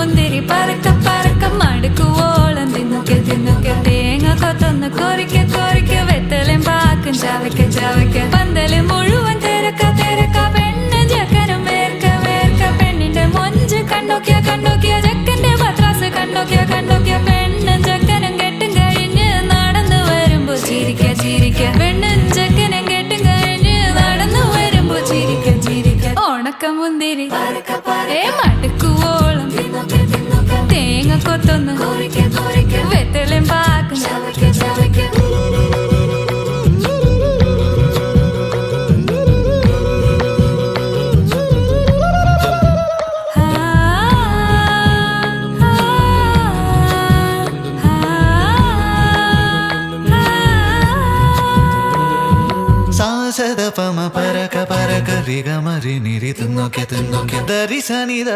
മുന്തിരി പറക്ക പറക്ക മടുക്കുവോളം തിന്നുക്കെ തിന്നുക്കെ തേങ്ങ കൊത്തൊന്ന് കൊറിക്ക കൊറിക്ക വെത്തലും പാക്കും ചവയ്ക്ക ചവയ്ക്ക പന്തല് മുഴുവൻ തിരക്ക തിരക്ക പെണ്ണ് ജക്കനും വേർക്ക വേർക്ക പെണ്ണിന്റെ മൊഞ്ച് കണ്ടോക്കിയ കണ്ടോക്കിയ ജക്കന്റെ പത്രാസ് കണ്ടോക്കിയ കണ്ടോക്കിയ പെണ്ണും ജക്കനും കെട്ടും കഴിഞ്ഞ് നടന്നു വരുമ്പോ ചിരിക്ക ചിരിക്ക പെണ്ണും ജക്കനും കെട്ടും കഴിഞ്ഞ് നടന്നു വരുമ്പോ ചിരിക്ക ചിരിക്ക ഉണക്ക മുന്തിരി മടുക്കുവോളം തേങ്ങ കൊത്തൊന്ന് വെത്തലും പാക്കും സാസദ പമ പരക പരക രിഗ മരി നിരി തിന്നോക്കെ തിന്നോക്കെ ദരി സനിത